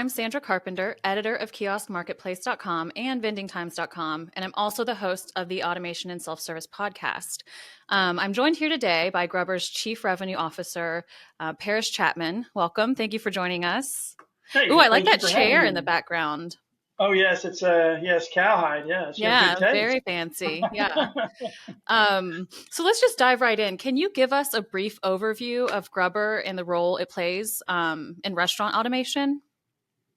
I'm Sandra Carpenter, editor of kioskmarketplace.com and vendingtimes.com, and I'm also the host of the Automation and Self-Service podcast. I'm joined here today by GRUBBRR's Chief Revenue Officer, Parrish Chapman. Welcome. Thank you for joining us. Hey, I like that chair in the background. Oh, yes. It's cowhide. Yes. Yeah, very fancy. Yeah. So let's just dive right in. Can you give us a brief overview of GRUBBRR and the role it plays in restaurant automation?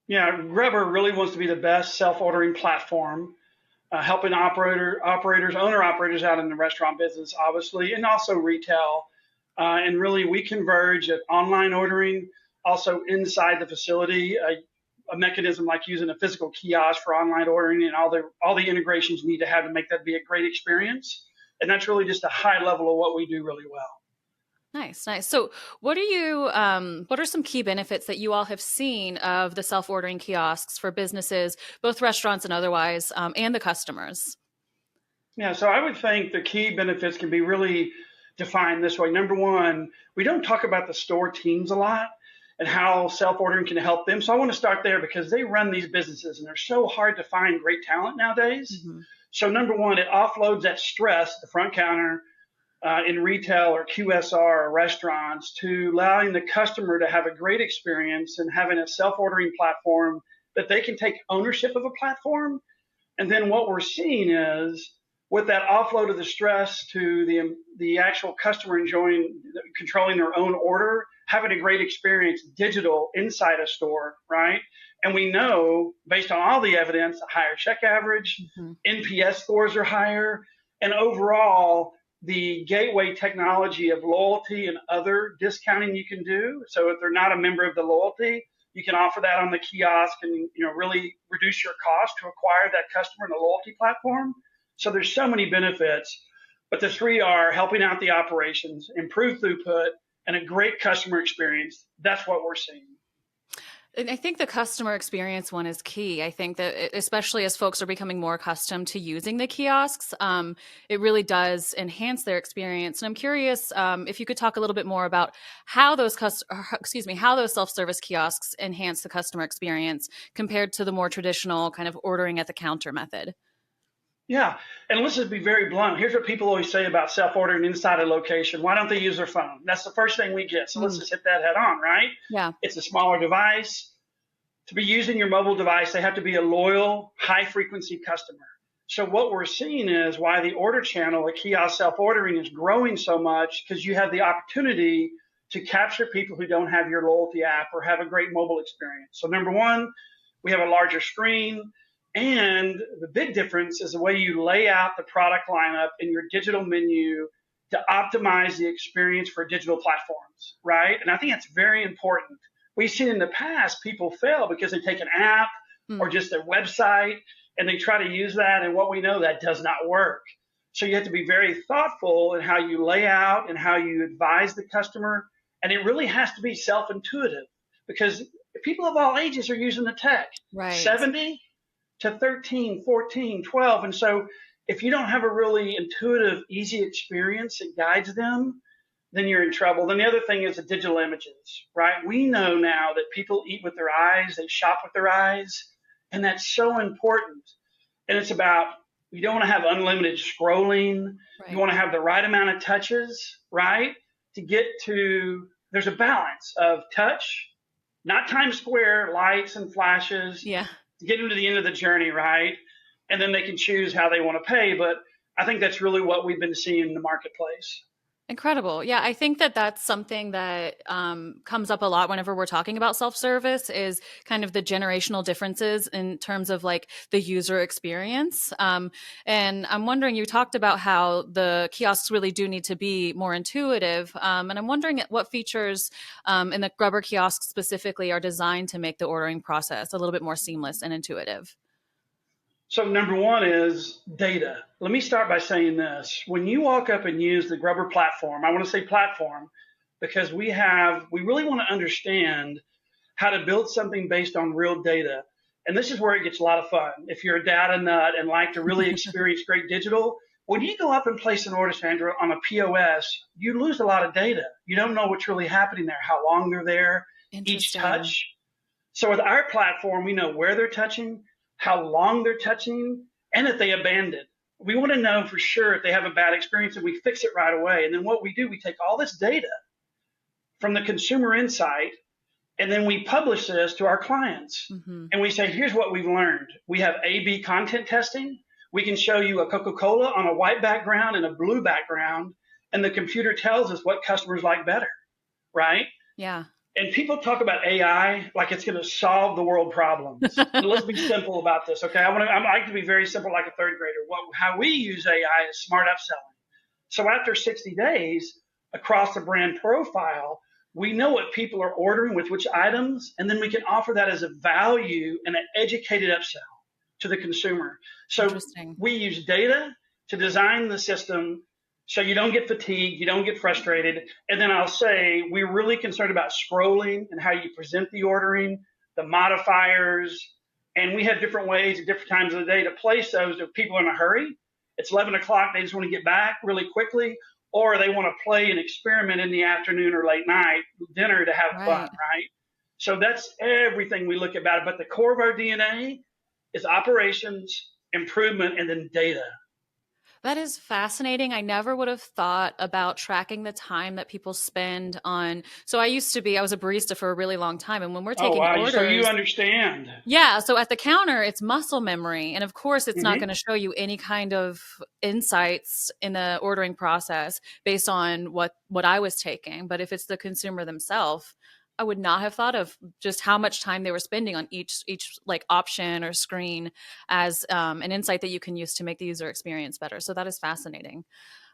Yeah, GRUBBRR really wants to be the best self-ordering platform, helping owner-operators out in the restaurant business, obviously, and also retail. And really, we converge at online ordering, also inside the facility, a mechanism like using a physical kiosk for online ordering, and all the integrations you need to have to make that be a great experience. And that's really just a high level of what we do really well. Nice. So what are some key benefits that you all have seen of the self-ordering kiosks for businesses, both restaurants and otherwise, and the customers? Yeah, so I would think the key benefits can be really defined this way. Number one, we don't talk about the store teams a lot and how self-ordering can help them. So I want to start there because they run these businesses and they're so hard to find great talent nowadays. Mm-hmm. So number one, it offloads that stress at the front counter in retail or QSR or restaurants to allowing the customer to have a great experience and having a self-ordering platform that they can take ownership of a platform. And then what we're seeing is with that offload of the stress to the actual customer controlling their own order, having a great experience digital inside a store, right? And we know based on all the evidence, a higher check average, mm-hmm. NPS scores are higher, and overall, the gateway technology of loyalty and other discounting you can do. So if they're not a member of the loyalty, you can offer that on the kiosk and really reduce your cost to acquire that customer in the loyalty platform. So there's so many benefits, but the three are helping out the operations, improve throughput, and a great customer experience. That's what we're seeing. And I think the customer experience one is key. I think that especially as folks are becoming more accustomed to using the kiosks, it really does enhance their experience. And I'm curious if you could talk a little bit more about how those self-service kiosks enhance the customer experience compared to the more traditional kind of ordering at the counter method. Yeah, and let's just be very blunt. Here's what people always say about self-ordering inside a location. Why don't they use their phone? That's the first thing we get. So let's just hit that head on, right? Yeah. It's a smaller device. To be using your mobile device, they have to be a loyal, high-frequency customer. So what we're seeing is why the order channel, the kiosk self-ordering, is growing so much because you have the opportunity to capture people who don't have your loyalty app or have a great mobile experience. So number one, we have a larger screen. And the big difference is the way you lay out the product lineup in your digital menu to optimize the experience for digital platforms, right? And I think that's very important. We've seen in the past people fail because they take an app or just their website and they try to use that. And what we know, that does not work. So you have to be very thoughtful in how you lay out and how you advise the customer. And it really has to be self-intuitive because people of all ages are using the tech. Right. 70 to 13, 14, 12. And so if you don't have a really intuitive, easy experience that guides them, then you're in trouble. Then the other thing is the digital images, right? We know now that people eat with their eyes, they shop with their eyes, and that's so important. And it's about, you don't want to have unlimited scrolling. Right. You want to have the right amount of touches, right? To get to, there's a balance of touch, not Times Square, lights and flashes. Yeah. To get them to the end of the journey, right? And then they can choose how they want to pay. But I think that's really what we've been seeing in the marketplace. Incredible. Yeah, I think that that's something that comes up a lot whenever we're talking about self-service is kind of the generational differences in terms of like the user experience. And I'm wondering, you talked about how the kiosks really do need to be more intuitive. And I'm wondering what features in the GRUBBRR kiosks specifically are designed to make the ordering process a little bit more seamless and intuitive. So number one is data. Let me start by saying this. When you walk up and use the GRUBBRR platform, I want to say platform because we really want to understand how to build something based on real data. And this is where it gets a lot of fun. If you're a data nut and like to really experience great digital, when you go up and place an order, Sandra, on a POS, you lose a lot of data. You don't know what's really happening there, how long they're there, each touch. So with our platform, we know where they're touching, how long they're touching, and if they abandoned. We want to know for sure if they have a bad experience, and we fix it right away. And then what we do, we take all this data from the consumer insight, and then we publish this to our clients. Mm-hmm. And we say, here's what we've learned. We have A/B content testing. We can show you a Coca-Cola on a white background and a blue background, and the computer tells us what customers like better, right? Yeah. And people talk about AI like it's going to solve the world problems. And let's be simple about this, okay? I like to be very simple, like a third grader. How we use AI is smart upselling. So after 60 days across the brand profile, we know what people are ordering with which items, and then we can offer that as a value and an educated upsell to the consumer. So we use data to design the system so you don't get fatigued, you don't get frustrated. And then I'll say we're really concerned about scrolling and how you present the ordering, the modifiers, and we have different ways at different times of the day to place those if people are in a hurry. It's 11 o'clock, they just want to get back really quickly, or they want to play and experiment in the afternoon or late night, dinner to have fun, right? So that's everything we look about it. But the core of our DNA is operations, improvement, and then data. That is fascinating. I never would have thought about tracking the time that people spend on. So I was a barista for a really long time. And when we're taking orders. So you understand. Yeah. So at the counter, it's muscle memory. And of course, it's not going to show you any kind of insights in the ordering process based on what I was taking. But if it's the consumer themselves, I would not have thought of just how much time they were spending on each like option or screen as an insight that you can use to make the user experience better. So that is fascinating.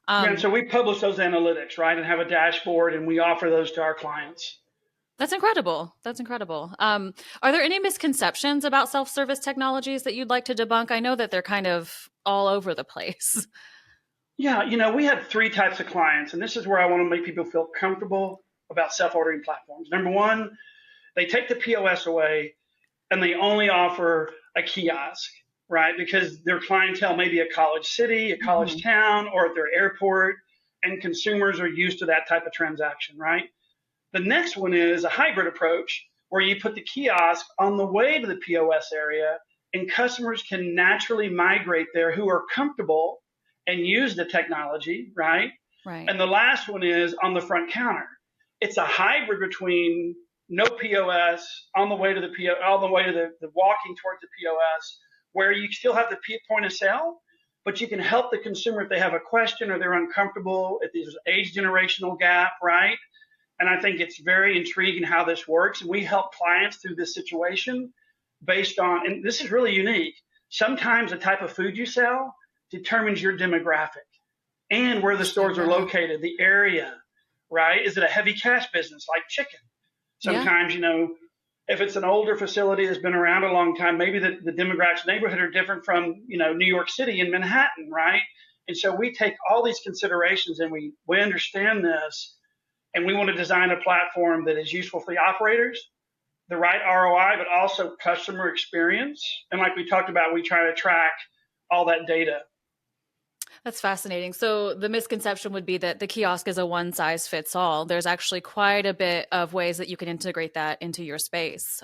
And so we publish those analytics, right, and have a dashboard, and we offer those to our clients. That's incredible. That's incredible. Are there any misconceptions about self-service technologies that you'd like to debunk? I know that they're kind of all over the place. Yeah, we have three types of clients, and this is where I want to make people feel comfortable about self-ordering platforms. Number one, they take the POS away and they only offer a kiosk, right? Because their clientele may be a college city, a college town, or at their airport, and consumers are used to that type of transaction, right? The next one is a hybrid approach where you put the kiosk on the way to the POS area and customers can naturally migrate there who are comfortable and use the technology, right? Right. And the last one is on the front counter. It's a hybrid between no POS on the way to the walking towards the POS, where you still have the point of sale, but you can help the consumer if they have a question or they're uncomfortable, if there's an age generational gap, right? And I think it's very intriguing how this works. And we help clients through this situation based on, and this is really unique. Sometimes the type of food you sell determines your demographic and where the stores are located, the area. Right? Is it a heavy cash business like chicken? Sometimes, if it's an older facility that's been around a long time, maybe the demographics neighborhood are different from, New York City and Manhattan, right? And so we take all these considerations and we understand this, and we want to design a platform that is useful for the operators, the right ROI, but also customer experience. And like we talked about, we try to track all that data. That's fascinating. So the misconception would be that the kiosk is a one size fits all. There's actually quite a bit of ways that you can integrate that into your space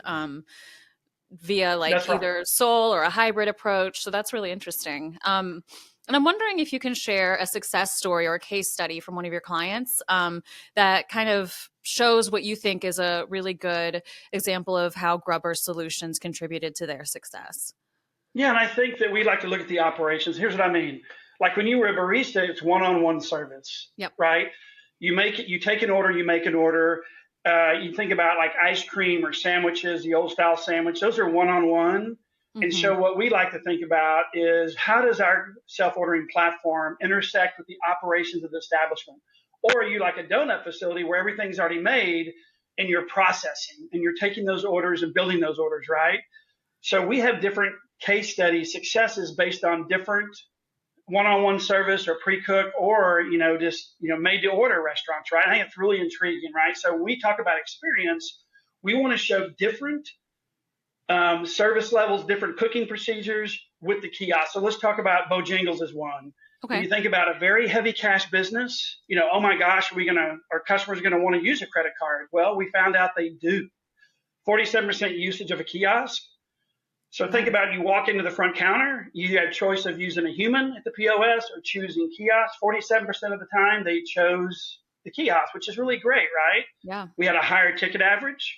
via either Soul or a hybrid approach. So that's really interesting. And I'm wondering if you can share a success story or a case study from one of your clients that kind of shows what you think is a really good example of how GRUBBRR solutions contributed to their success. Yeah, and I think that we like to look at the operations. Here's what I mean. Like when you were a barista, it's one-on-one service, right? You take an order, you make an order. You think about like ice cream or sandwiches, the old style sandwich, those are one-on-one. And so what we like to think about is how does our self-ordering platform intersect with the operations of the establishment? Or are you like a donut facility where everything's already made and you're processing and you're taking those orders and building those orders, right? So we have different case study successes based on different one-on-one service or pre-cook or, made to order restaurants, right? I think it's really intriguing, right? So when we talk about experience, we want to show different service levels, different cooking procedures with the kiosk. So let's talk about Bojangles as one. Okay. When you think about a very heavy cash business, oh my gosh, our customers are going to want to use a credit card. Well, we found out they do. 47% usage of a kiosk. So think about you walk into the front counter, you had a choice of using a human at the POS or choosing kiosk. 47% of the time they chose the kiosk, which is really great, right? Yeah. We had a higher ticket average,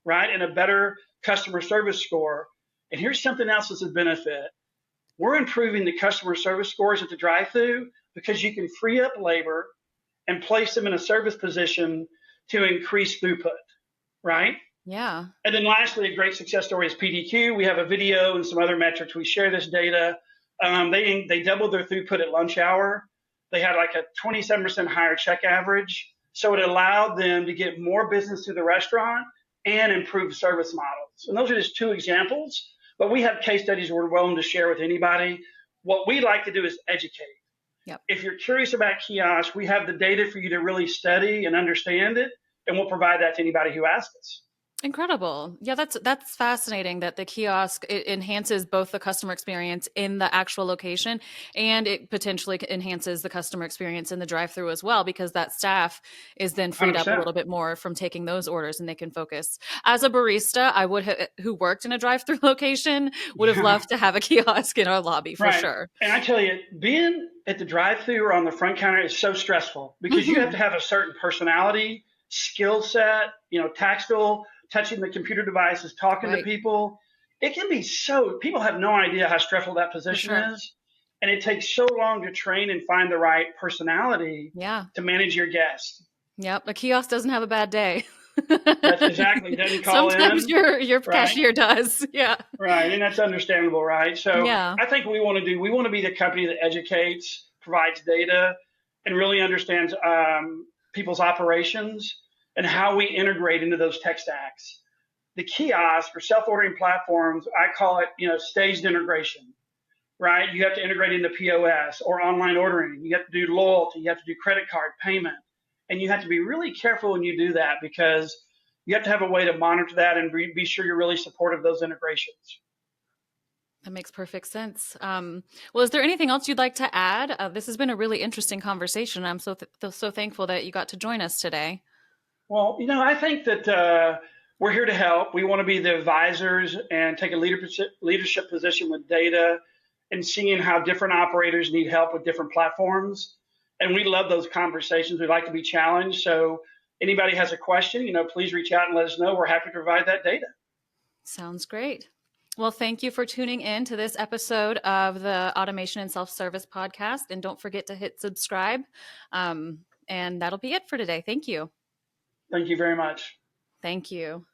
right? And a better customer service score. And here's something else that's a benefit. We're improving the customer service scores at the drive-thru because you can free up labor and place them in a service position to increase throughput, right? Yeah. And then lastly, a great success story is PDQ. We have a video and some other metrics. We share this data. They doubled their throughput at lunch hour. They had like a 27% higher check average. So it allowed them to get more business to the restaurant and improve service models. And those are just two examples. But we have case studies we're willing to share with anybody. What we like to do is educate. Yep. If you're curious about kiosks, we have the data for you to really study and understand it, and we'll provide that to anybody who asks us. Incredible. Yeah, that's fascinating that the kiosk, it enhances both the customer experience in the actual location, and it potentially enhances the customer experience in the drive-through as well, because that staff is then freed up a 100%. little bit more from taking those orders, and they can focus. As a barista, I would who worked in a drive-through location would have loved to have a kiosk in our lobby for Right. sure. And I tell you, being at the drive-through or on the front counter is so stressful because you have to have a certain personality, skill set, tactile, touching the computer devices, talking to people. It can be people have no idea how stressful that position is. And it takes so long to train and find the right personality to manage your guests. Yep. A kiosk doesn't have a bad day. That's exactly. Doesn't call Sometimes in. your cashier does. Yeah. Right. And that's understandable, right? So yeah. I think we want to be the company that educates, provides data, and really understands people's operations and how we integrate into those tech stacks. The kiosk or self-ordering platforms, I call it, staged integration, right? You have to integrate into POS or online ordering. You have to do loyalty. You have to do credit card payment. And you have to be really careful when you do that because you have to have a way to monitor that and be sure you're really supportive of those integrations. That makes perfect sense. Well, is there anything else you'd like to add? This has been a really interesting conversation. I'm so thankful that you got to join us today. Well, I think that we're here to help. We want to be the advisors and take a leadership position with data and seeing how different operators need help with different platforms. And we love those conversations. We like to be challenged. So anybody has a question, please reach out and let us know. We're happy to provide that data. Sounds great. Well, thank you for tuning in to this episode of the Automation and Self-Service podcast. And don't forget to hit subscribe. And that'll be it for today. Thank you. Thank you very much. Thank you.